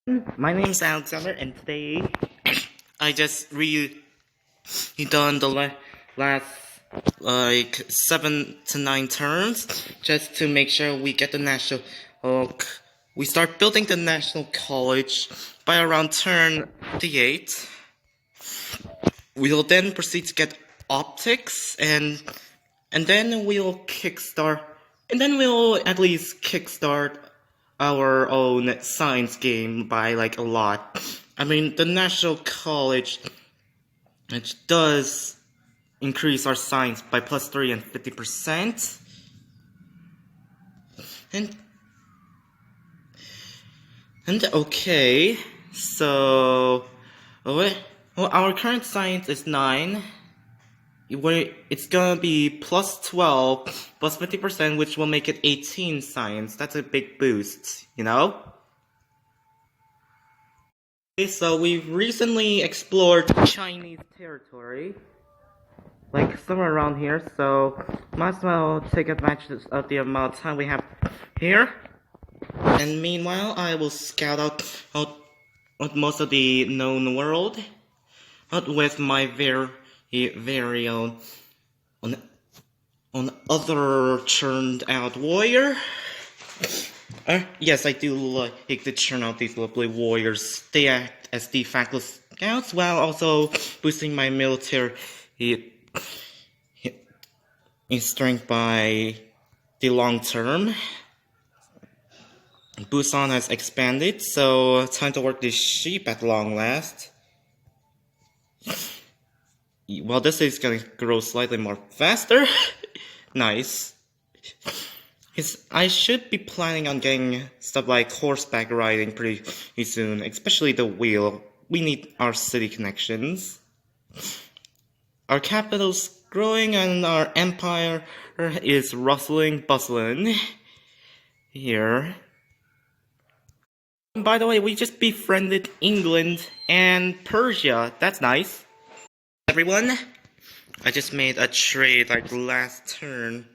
My name's Alexander, and today I just redone the last like 7 to 9 turns just to make sure we get the national. We start building the national college by around turn 58. We'll then proceed to get optics, and then we'll kickstart, and then we'll at least kickstart our own science game by like a lot. I mean, the National College, it does increase our science by +3 and 50%. And okay, so well, our current science is 9. It's gonna be +12 +50%, which will make it 18 science. That's a big boost, you know? Okay, so we've recently explored Chinese territory, like somewhere around here, so might as well take advantage of the amount of time we have here. And meanwhile, I will scout out most of the known world with my very own other churned out warrior. Yes, I do like to churn out these lovely warriors. They act as de facto scouts while also boosting my military strength by the long term. Busan has expanded, so time to work these sheep at long last. Well, this is gonna grow slightly more faster. Nice. I should be planning on getting stuff like horseback riding pretty soon, especially the wheel. We need our city connections. Our capital's growing and our empire is bustling here. By the way, we just befriended England and Persia. That's nice. Everyone, I just made a trade like last turn.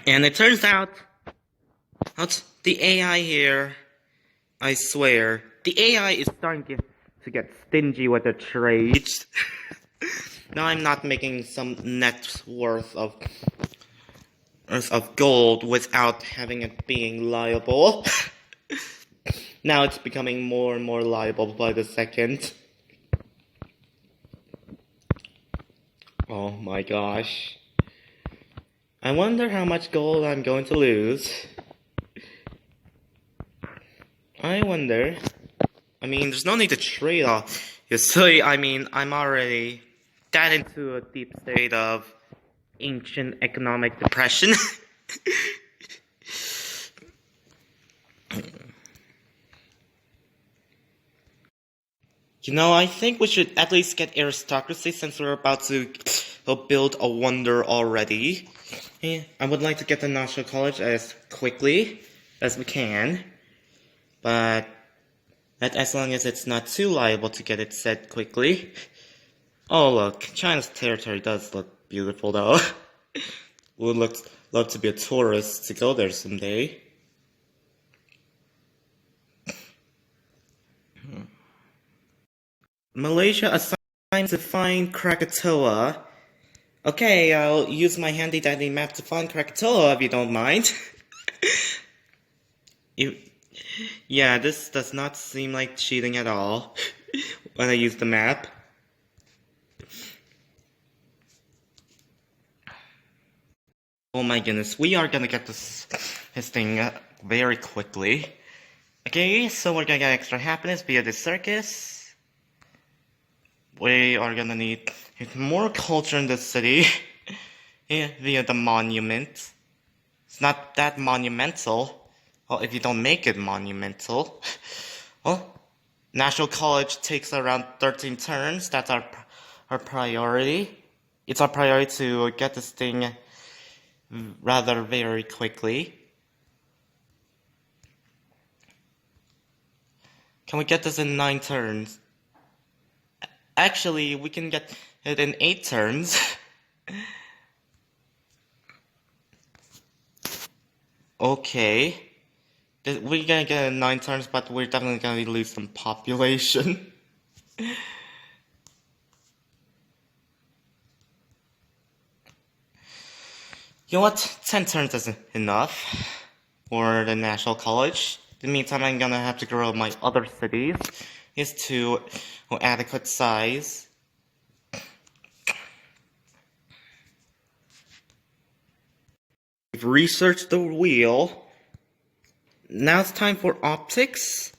And it turns out the AI here, I swear, the AI is starting to get stingy with the trades. Now I'm not making some net worth of gold without having it being liable. Now it's becoming more and more liable by the second. Oh my gosh. I wonder how much gold I'm going to lose. I wonder. I mean, there's no need to trade off. You see, I mean, I'm already got into a deep state of ancient economic depression. You know, I think we should at least get aristocracy since we're about to build a wonder already. Yeah, I would like to get the National College as quickly as we can, but as long as it's not too liable to get it set quickly. Oh look, China's territory does look beautiful though. Would love to be a tourist to go there someday. Malaysia assigned to find Krakatoa. Okay, I'll use my handy dandy map to find Krakatoa if you don't mind. Yeah, this does not seem like cheating at all when I use the map. Oh my goodness, we are gonna get this thing very quickly. Okay, so we're gonna get extra happiness via the circus. We are gonna need more culture in the city via the monument. It's not that monumental. Well, if you don't make it monumental. Well, National College takes around 13 turns. That's our priority. It's our priority to get this thing rather very quickly. Can we get this in 9 turns? Actually, we can get it in 8 turns. Okay. We're gonna get 9 turns, but we're definitely gonna lose some population. You know what? 10 turns isn't enough for the National College. In the meantime, I'm gonna have to grow my other cities is to adequate size. We've researched the wheel. Now it's time for optics.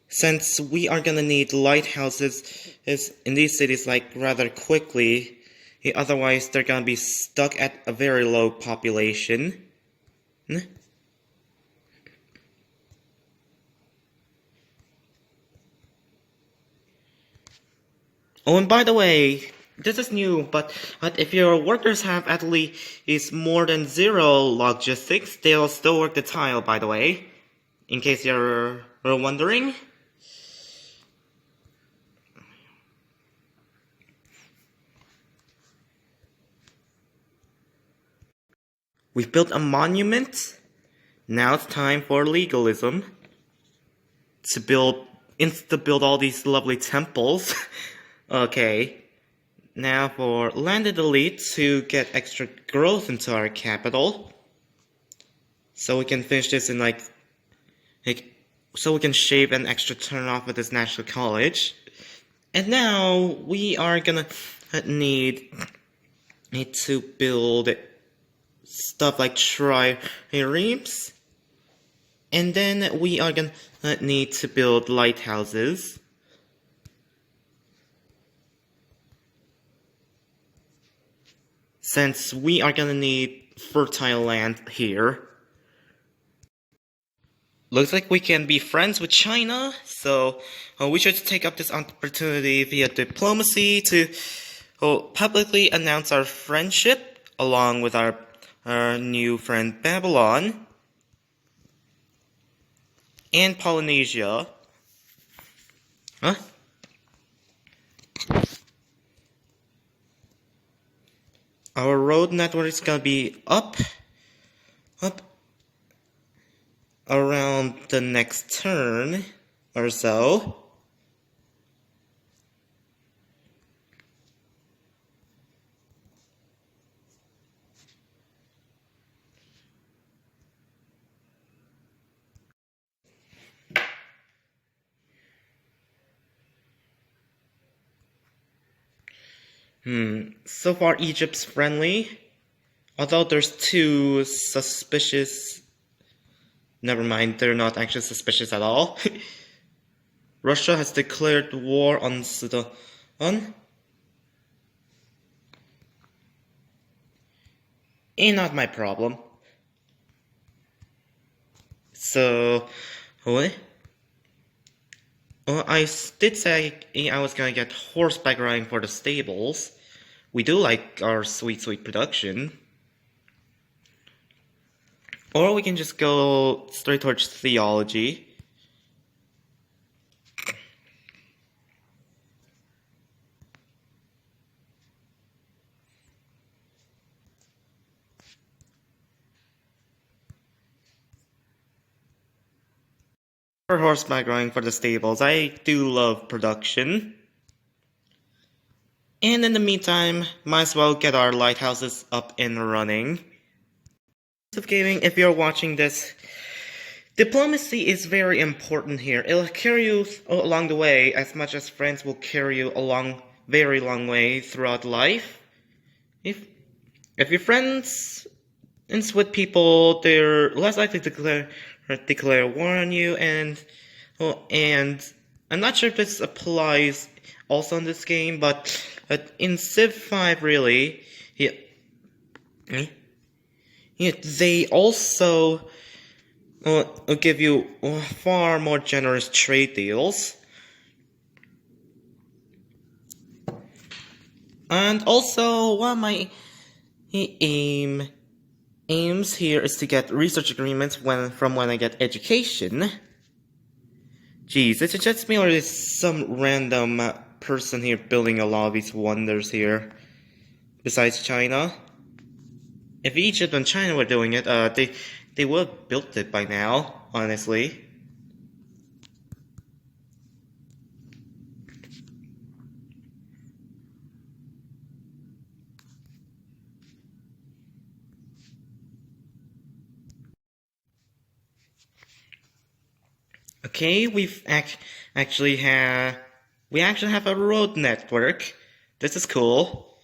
Since we are gonna need lighthouses in these cities like rather quickly, otherwise they're gonna be stuck at a very low population. Oh, and by the way, this is new, but if your workers have at least more than 0 logistics, they'll still work the tile, by the way, in case you're wondering. We've built a monument. Now it's time for legalism. To build all these lovely temples. Okay. Now for landed elite to get extra growth into our capital. So we can finish this in so we can shave an extra turn off at this national college. And now we are gonna need to build stuff like triremes. And then we are gonna need to build lighthouses. Since we are gonna need fertile land here. Looks like we can be friends with China, so we should take up this opportunity via diplomacy to publicly announce our friendship along with our new friend Babylon and Polynesia. Huh? Our road network is gonna be up around the next turn or so. So far Egypt's friendly, although there's 2 suspicious. Never mind, they're not actually suspicious at all. Russia has declared war on Sudan. Not my problem. So, what? I did say I was gonna get horseback riding for the stables. We do like our sweet production. Or we can just go straight towards theology. For horseback riding for the stables, I do love production. And in the meantime, might as well get our lighthouses up and running. Of gaming, if you're watching this, diplomacy is very important here. It'll carry you along the way as much as friends will carry you along very long way throughout life. If your friends with people, they're less likely to declare war on you, and I'm not sure if this applies also in this game, but in Civ 5 really, they also give you far more generous trade deals. And also, one of my aims here is to get research agreements from when I get education. Geez, is it just me or is some random person here building a lot of these wonders here? Besides China? If Egypt and China were doing it, they would have built it by now, honestly. Okay, actually have we actually have a road network. This is cool.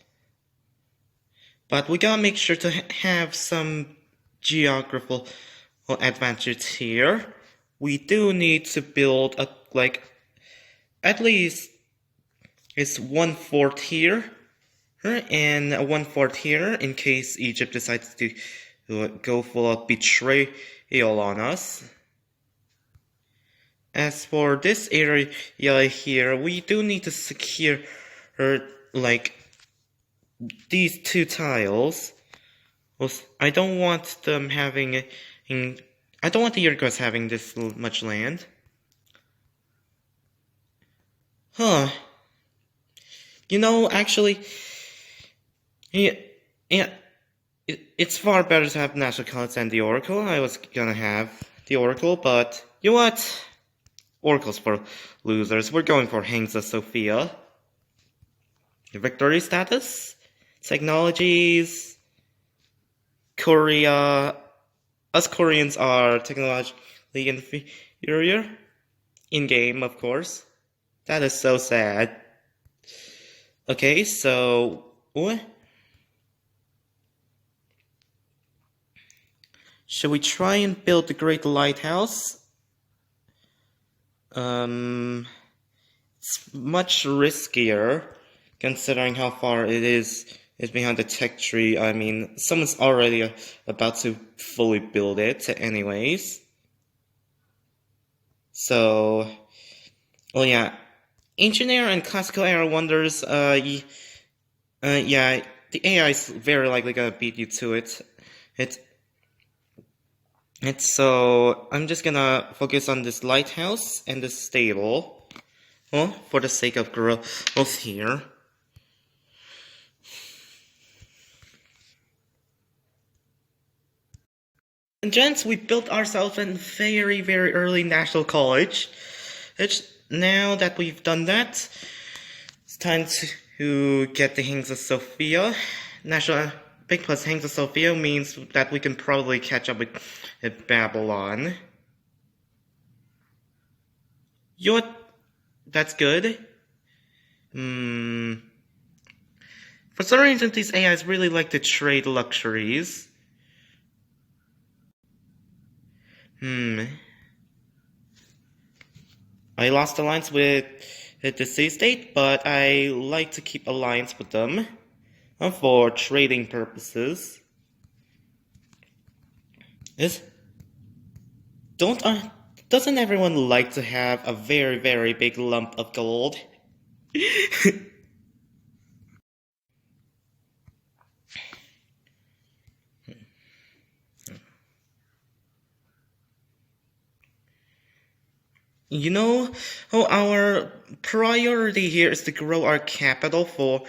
But we gotta make sure to have some geographical advantage here. We do need to build a at least it's 1/4 here and a 1/4 here in case Egypt decides to go full of betrayal on us. As for this area here, we do need to secure these 2 tiles. I don't want them having I don't want the Yurgos having this much land. Huh. You know, actually, it's far better to have National College than the Oracle. I was gonna have the Oracle, but you know what? Oracle's for losers. We're going for Hagia Sophia. Victory status? Technologies. Korea. Us Koreans are technologically inferior. In game, of course. That is so sad. Okay, so what? Should we try and build the Great Lighthouse? It's much riskier, considering how far it is behind the tech tree. I mean, someone's already about to fully build it anyways. So, well, yeah. Ancient Era and Classical Era wonders, yeah, the AI is very likely gonna beat you to it. So, I'm just gonna focus on this lighthouse and this stable. Well, for the sake of growth here. And gents, we built ourselves a very, very early National College. Now that we've done that, it's time to get the Hagia Sophia. National Big plus Hagia Sophia means that we can probably catch up with Babylon. You know what? That's good. For some reason, these AIs really like to trade luxuries. I lost alliance with the sea state, but I like to keep alliance with them for trading purposes. Doesn't everyone like to have a very, very big lump of gold? You know, our priority here is to grow our capital for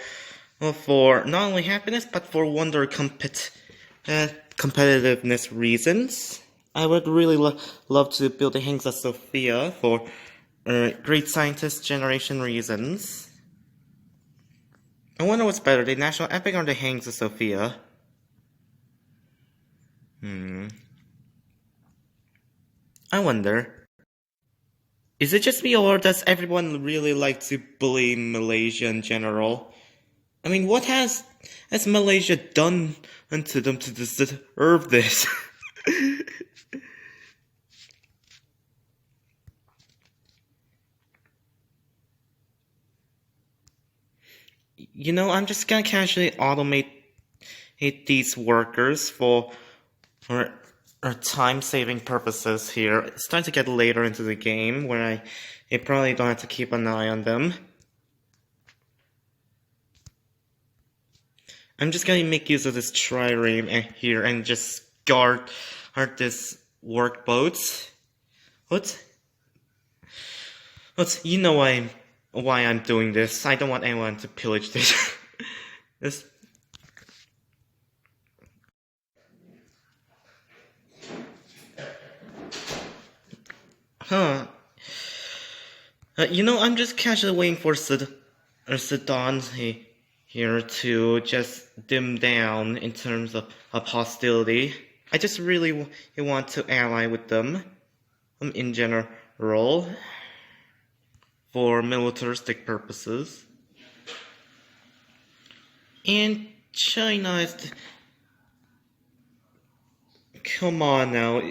not only happiness, but for wonder competitiveness reasons. I would really love to build a Hagia Sophia for great scientist generation reasons. I wonder what's better, the National Epic or the Hagia Sophia? I wonder. Is it just me, or does everyone really like to bully Malaysia in general? I mean, what has Malaysia done to them to deserve this? You know, I'm just gonna casually automate these workers for time-saving purposes here. It's starting to get later into the game where I probably don't have to keep an eye on them. I'm just gonna make use of this trireme here and just guard this workboat. What? You know why I'm doing this. I don't want anyone to pillage this. Huh. I'm just casually waiting for Sedan here to just dim down in terms of hostility. I just really want to ally with them in general for militaristic purposes. And China is... Come on now,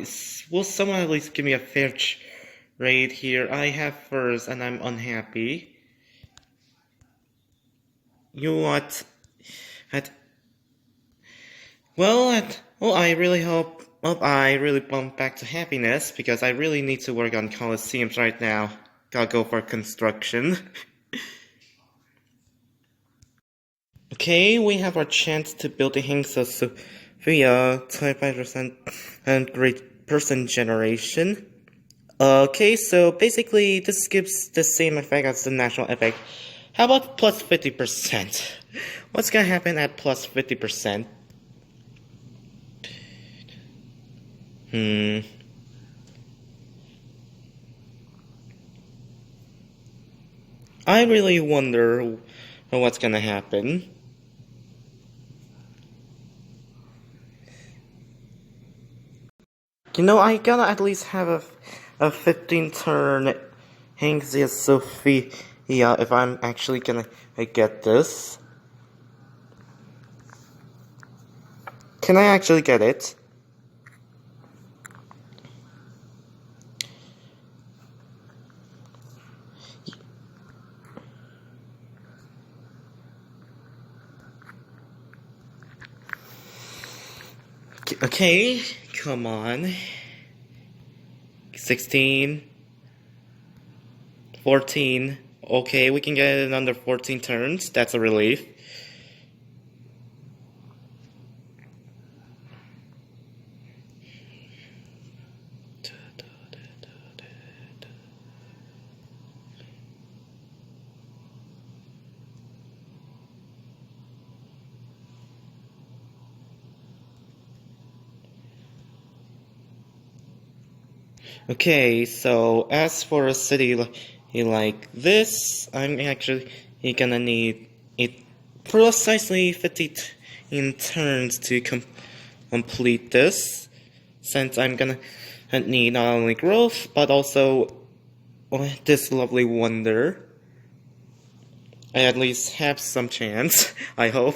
will someone at least give me a fair trade here? I have furs and I'm unhappy. You what? I really hope I really bump back to happiness because I really need to work on Colosseums right now. Gotta go for construction. Okay, we have our chance to build the Hingsa Sophia 25% and great person generation. Okay, so basically this gives the same effect as the national effect. How about plus 50%? What's gonna happen at plus 50%? I really wonder what's gonna happen. I gotta at least have a 15 turn Hangzia Sophia if I'm actually gonna get this. Can I actually get it? Okay, come on. 16, 14. Okay, we can get it under 14 turns. That's a relief. Okay, so as for a city like this, I'm actually gonna need it precisely 15 turns to complete this, since I'm gonna need not only growth, but also this lovely wonder. I at least have some chance, I hope.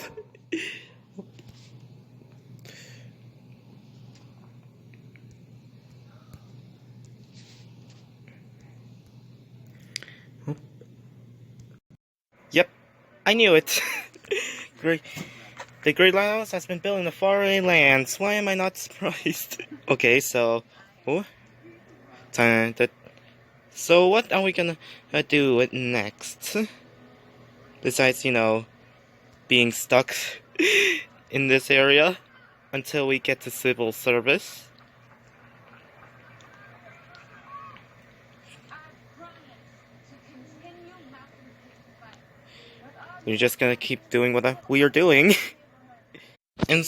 Yep, I knew it. Great. The Great Lighthouse has been built in the faraway lands. Why am I not surprised? Okay, so... Oh. So what are we gonna do next? Besides, being stuck in this area until we get to civil service. We're just gonna keep doing what we are doing. And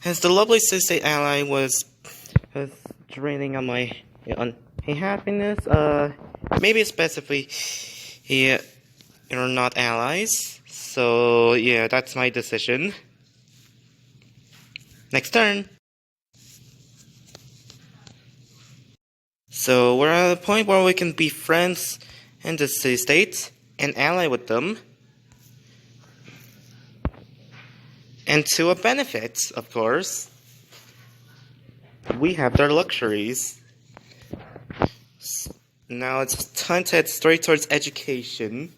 as the lovely city ally was draining on my happiness, maybe it's best if we are not allies. So yeah, that's my decision. Next turn. So we're at a point where we can be friends in the city-state and ally with them. And to a benefit, of course, we have their luxuries. Now it's time to head straight towards education.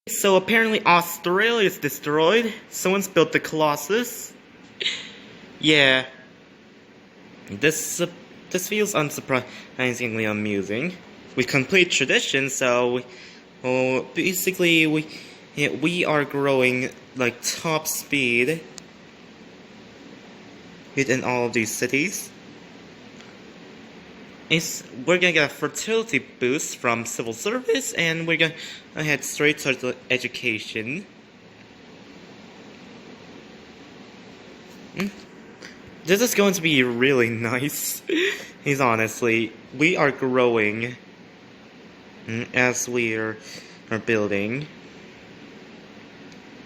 So apparently Australia is destroyed. Someone's built the Colossus. Yeah. This feels unsurprisingly amusing. We complete tradition, so basically we are growing like top speed within all of these cities. We're gonna get a fertility boost from civil service, and we're gonna head straight towards education. This is going to be really nice. He's honestly, we are growing as are building.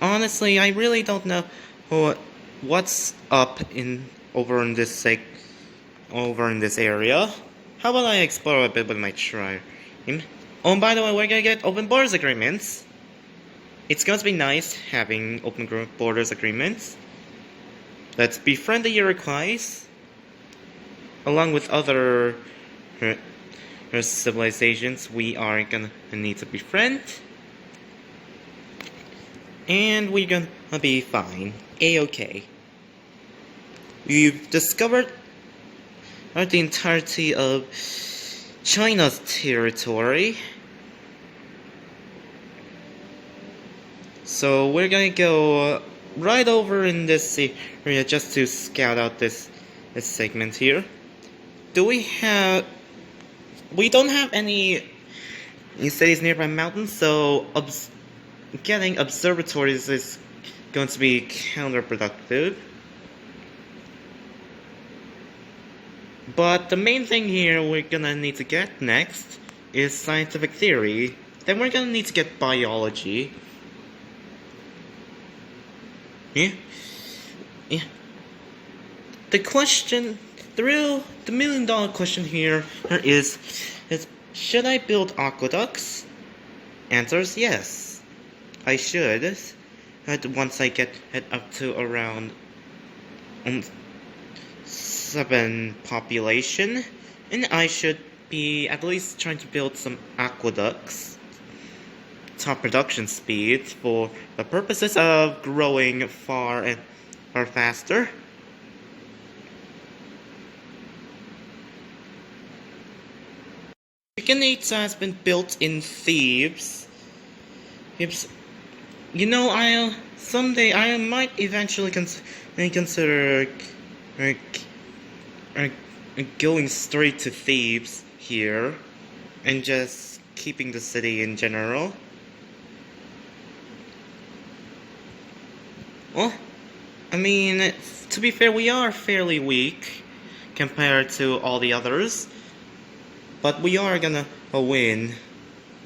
Honestly, I really don't know what's up over in this area. How about I explore a bit with my tribe? Oh, and by the way, we're gonna get open borders agreements. It's going to be nice having open borders agreements. Let's befriend the Iroquois, along with other civilizations we are gonna need to befriend. And we're gonna be fine. A-okay. We've discovered the entirety of China's territory. So we're gonna go right over in this area just to scout out this segment here. We don't have any cities nearby mountains, so getting observatories is going to be counterproductive. But the main thing here we're gonna need to get next is scientific theory. Then we're gonna need to get biology. Yeah. The million-dollar question here is should I build aqueducts? Answers yes, I should. Once I get up to around 7 population, and I should be at least trying to build some aqueducts. Top production speed for the purposes of growing far faster. Chicken-Eats has been built in Thebes. You know, someday I might eventually consider going straight to Thebes here and just keeping the city in general. Well, I mean, to be fair, we are fairly weak compared to all the others, but we are gonna win.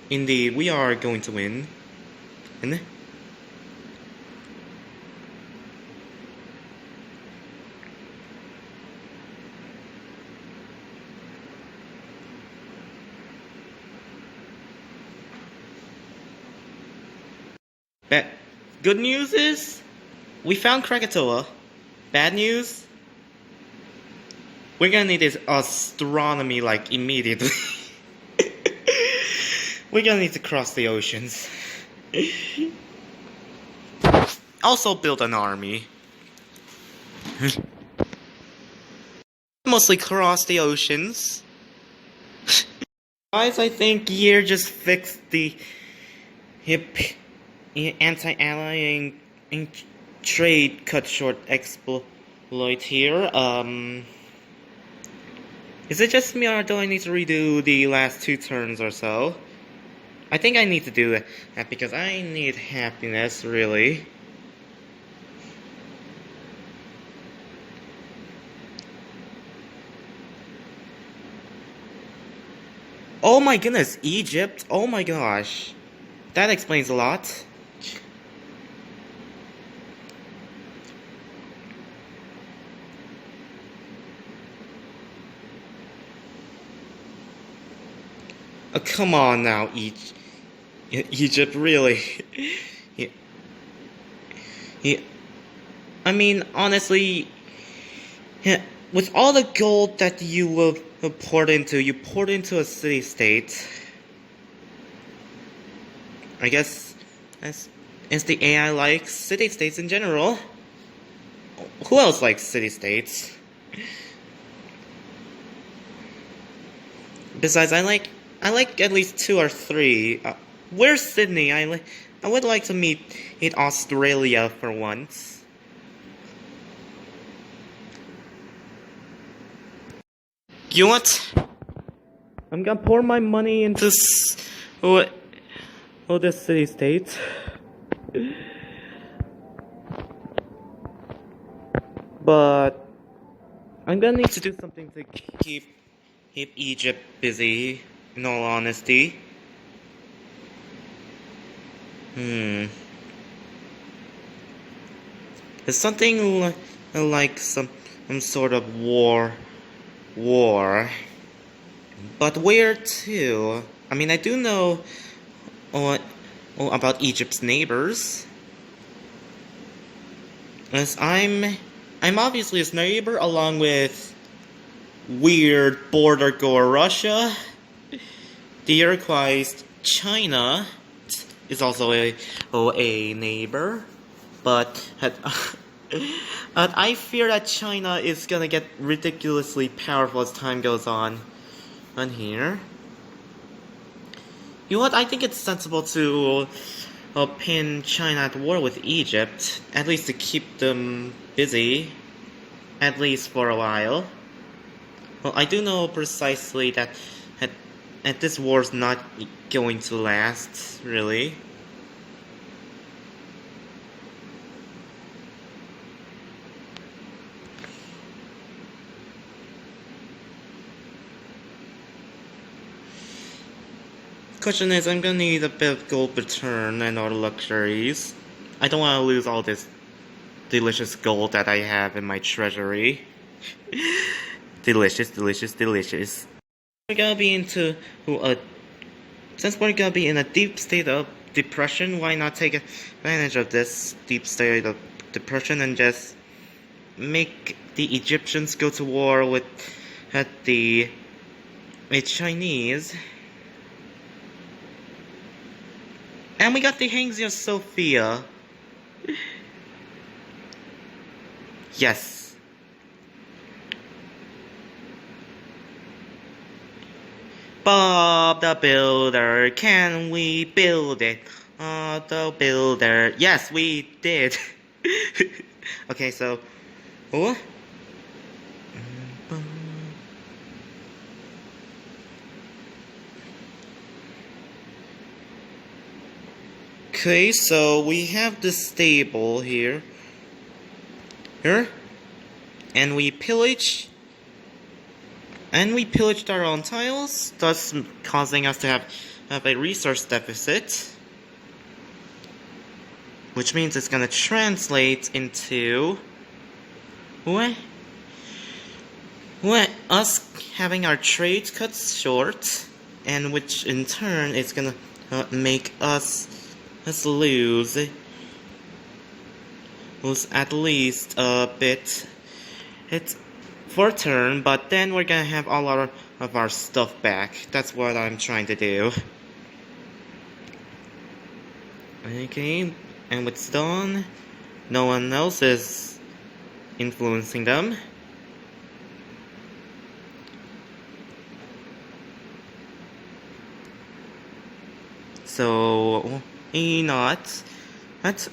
Indeed, we are going to win. And good news is we found Krakatoa. Bad news, we're gonna need this astronomy like immediately. We're gonna need to cross the oceans. Also build an army. Mostly cross the oceans. Guys, I think Year just fixed the anti-allying trade cut short exploit here. Is it just me or do I need to redo the last 2 turns or so? I think I need to do that because I need happiness, really. Oh my goodness, Egypt? Oh my gosh. That explains a lot. Oh, come on now, Egypt, really. I mean, honestly, with all the gold that you will poured into a city-state. I guess as the AI likes city-states in general. Who else likes city-states? Besides, I like at least 2 or 3. Where's Sydney? I would like to meet Australia for once. You know what? I'm gonna pour my money into this city-state. But I'm gonna need to do something to keep Egypt busy, in all honesty. It's something like some sort of war. But where to? I mean, I do know uh, about Egypt's neighbors. As I'm obviously his neighbor, along with weird border goer Russia. The Iroquois China is also a neighbor, but I fear that China is gonna get ridiculously powerful as time goes on here. You know what? I think it's sensible to pin China at war with Egypt, at least to keep them busy, at least for a while. Well, I do know precisely that this war's not going to last, really. Question is, I'm gonna need a bit of gold return and all the luxuries. I don't want to lose all this delicious gold that I have in my treasury. Delicious. We're gonna be since we're gonna be in a deep state of depression, why not take advantage of this deep state of depression and just make the Egyptians go to war with the Chinese? And we got the Hagia Sophia. Yes. Bob the Builder, can we build it? The Builder. Yes, we did. Okay, so. Oh. Okay, so we have the stable here. And we pillaged our own tiles, thus causing us to have a resource deficit. Which means it's gonna translate into us having our trade cut short, and which in turn is gonna make us lose at least a bit. It's for a turn, but then we're gonna have all of our stuff back. That's what I'm trying to do. Okay, and with stone, no one else is influencing them. So, not. That's.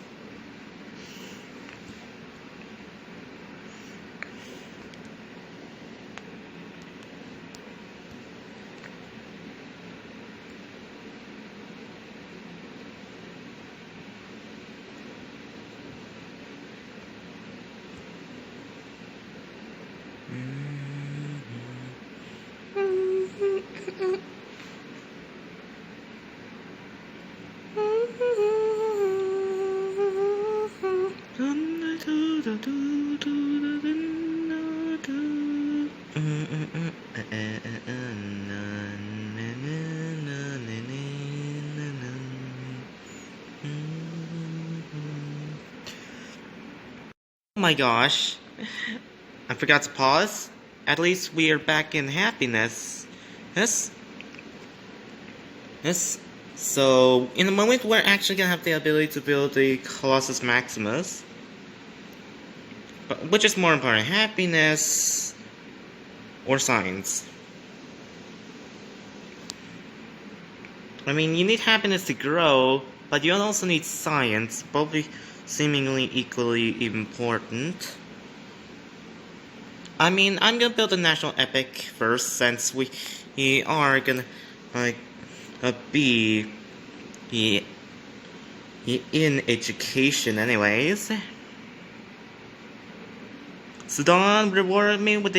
Oh my gosh, I forgot to pause. At least we are back in happiness. Yes. So, in a moment, we're actually gonna have the ability to build the Colossus Maximus. But which is more important, happiness or science? I mean, you need happiness to grow, but you also need science, both seemingly equally important. I mean, I'm gonna build a national epic first, since we are gonna be in education anyways. Sudan rewarded me with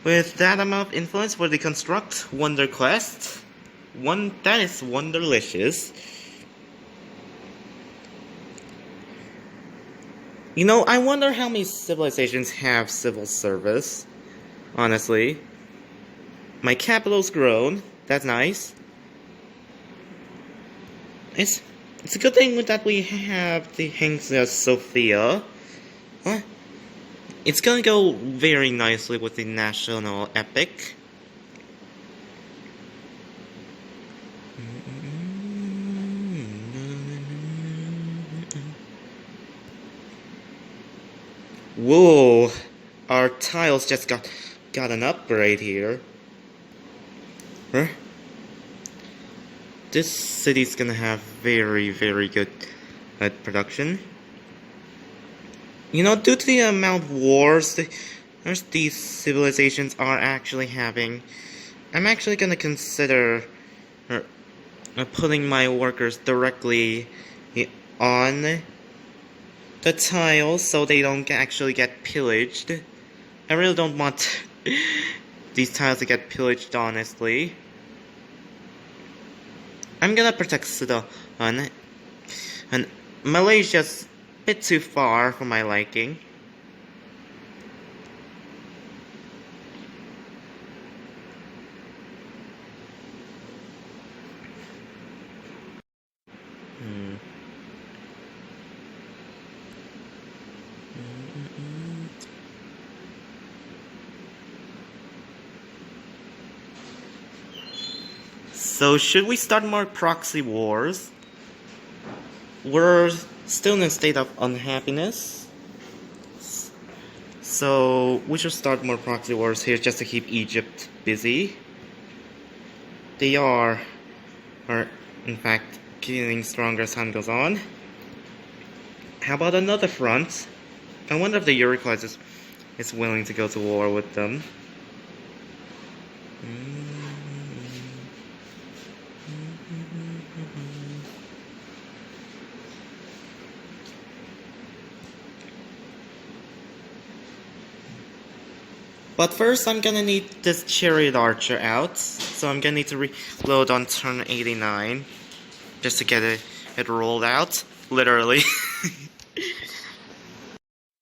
with that amount of influence for the construct Wonder Quest. That is wonderlicious. You know, I wonder how many civilizations have civil service. Honestly, my capital's grown. That's nice. It's a good thing that we have the Hagia Sophia. Huh? It's gonna go very nicely with the national epic. Whoa! Our tiles just got an upgrade here. Huh? This city's gonna have very, very good production. You know, due to the amount of wars these civilizations are actually having, I'm actually gonna consider putting my workers directly on the tiles so they don't actually get pillaged. I really don't want these tiles to get pillaged, honestly. I'm gonna protect Sudan, and Malaysia's a bit too far for my liking. So should we start more proxy wars? We're still in a state of unhappiness, so we should start more proxy wars here just to keep Egypt busy. They are in fact getting stronger as time goes on. How about another front? I wonder if the Uruguay is willing to go to war with them. But first, I'm gonna need this chariot archer out, so I'm gonna need to reload on turn 89 just to get it rolled out, literally.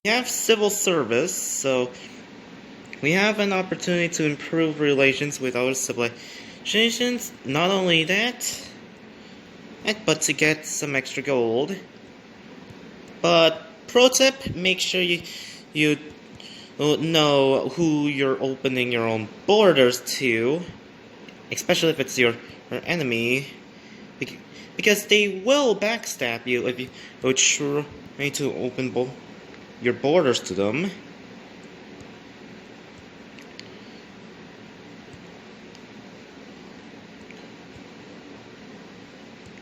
We have civil service, so we have an opportunity to improve relations with other civilizations. Not only that, but to get some extra gold. But pro tip: make sure you know who you're opening your own borders to, especially if it's your enemy, because they will backstab you if you try to open your borders to them.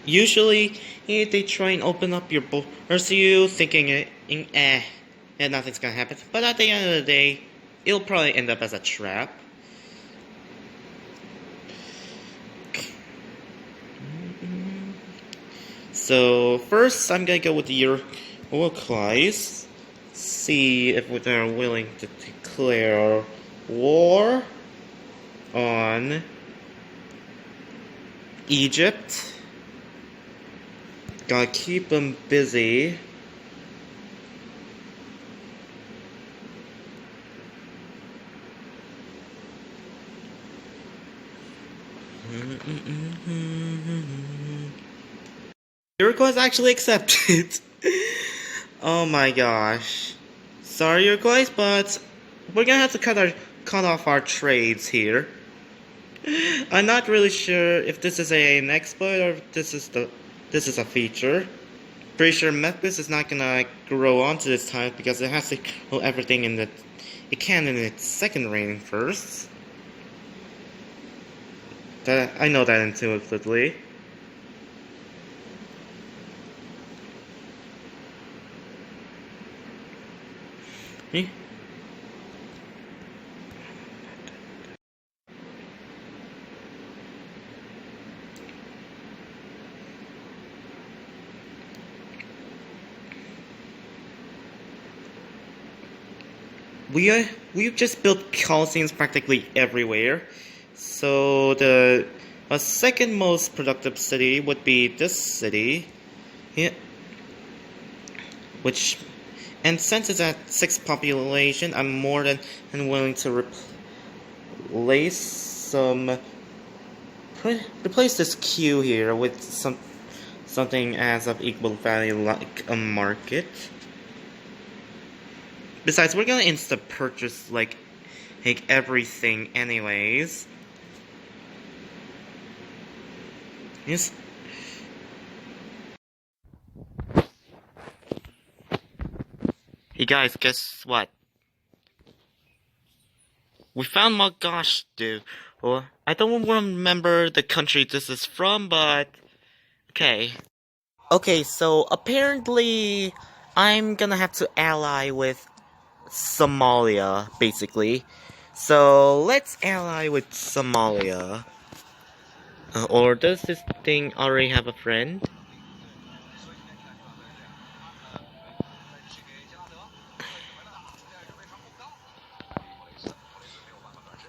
Usually, they try and open up your borders to you, thinking, nothing's gonna happen. But at the end of the day, it'll probably end up as a trap. So, first, I'm gonna go with the Uruguay. See if they're willing to declare war on Egypt. Gotta keep them busy. Uruguay is actually accepted. Oh my gosh. Sorry, Uruguay, but we're gonna have to cut off our trades here. I'm not really sure if this is an exploit or if this is a feature. Pretty sure Memphis is not gonna grow onto this time because it has to grow everything in its second reign first. I know that intuitively. we've just built coliseums practically everywhere. So the second most productive city would be this city, yeah, which, and since it's at 6 population, I'm more than willing to replace some replace this queue here with something as of equal value like a market. Besides, we're gonna insta purchase like everything anyways. Yes. Hey guys, guess what? We found Magash, dude. Well, I don't remember the country this is from, but okay. Okay, so apparently I'm gonna have to ally with Somalia, basically. So let's ally with Somalia. Or does this thing already have a friend?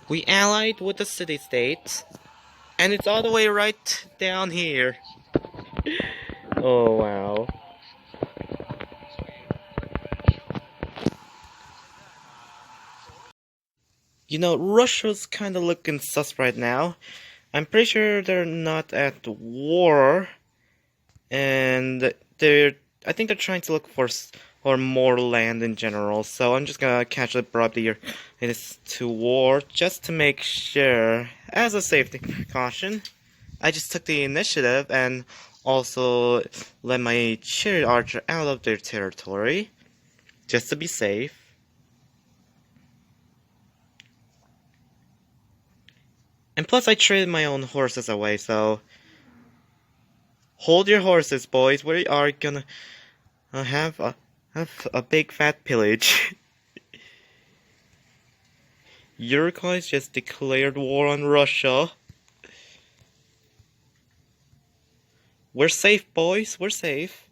We allied with the city-state, and it's all the way right down here. Oh wow. You know, Russia's kinda looking sus right now. I'm pretty sure they're not at war, and I think they're trying to look for more land in general. So I'm just gonna casually bribe the United to war just to make sure, as a safety precaution. I just took the initiative and also let my chariot archer out of their territory, just to be safe. And plus I traded my own horses away, so hold your horses, boys. We are gonna have a big fat pillage. Uruguay just declared war on Russia. We're safe, boys. We're safe.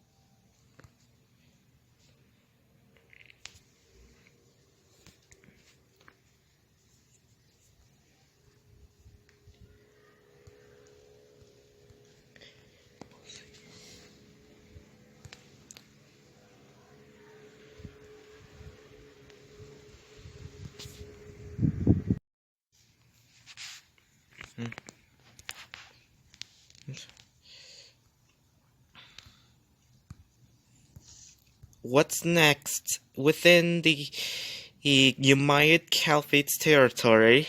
What's next? Within the Umayyad Caliphate's territory.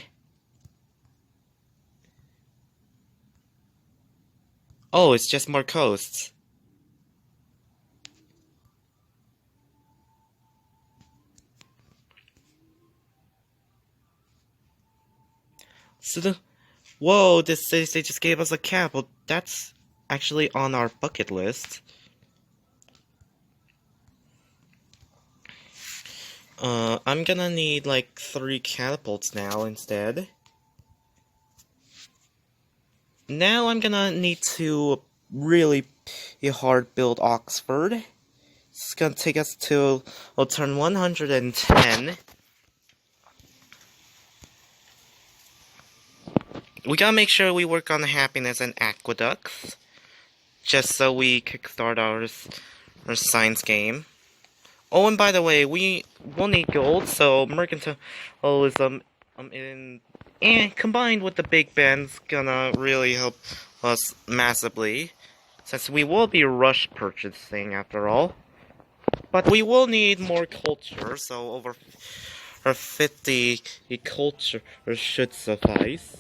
Oh, it's just more coasts. So whoa, this city they just gave us a capital. That's actually on our bucket list. I'm gonna need like 3 catapults now instead. Now I'm gonna need to really hard build Oxford. It's gonna take us to turn 110. We gotta make sure we work on happiness and aqueducts, just so we kickstart our science game. Oh, and by the way, we will need gold, so mercantilism and combined with the big band's gonna really help us massively, since we will be rush purchasing after all. But we will need more culture, so over 50 culture should suffice.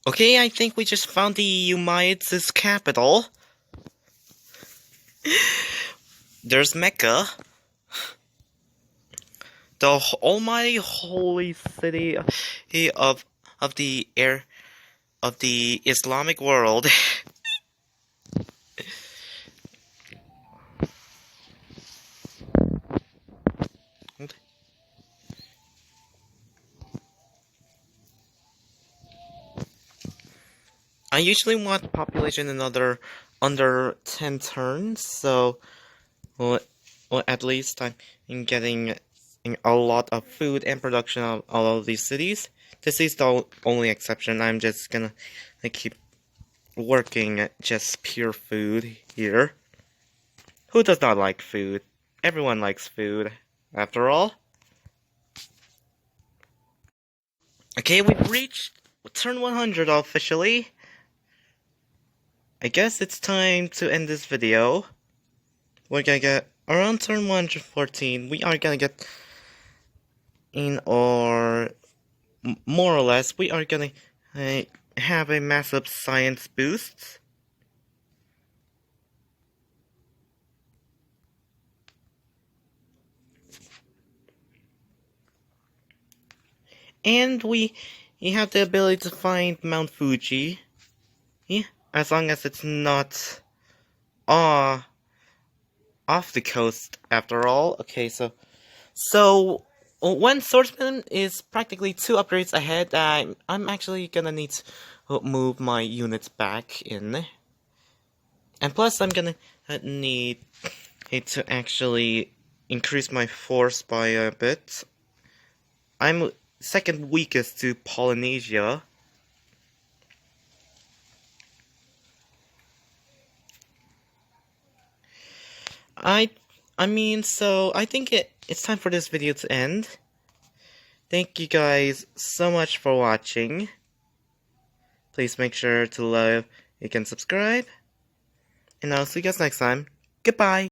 Okay, I think we just found the Umayyads' capital. There's Mecca, the almighty holy city of the of the Islamic world. I usually want population another under 10 turns, so well, at least I'm getting a lot of food and production of all of these cities. This is the only exception. I'm just gonna keep working at just pure food here. Who does not like food? Everyone likes food, after all. Okay, we've reached turn 100 officially. I guess it's time to end this video. We're gonna get around turn 114. We are gonna get in, or more or less, we are gonna have a massive science boost. And we have the ability to find Mount Fuji. Yeah, as long as it's not off the coast after all. Okay, so when Swordsman is practically 2 upgrades ahead, I'm actually gonna need to move my units back in. And plus I'm gonna need to actually increase my force by a bit. I'm second weakest to Polynesia. I mean, so I think it's time for this video to end. Thank you guys so much for watching. Please make sure to like and subscribe. And I'll see you guys next time. Goodbye!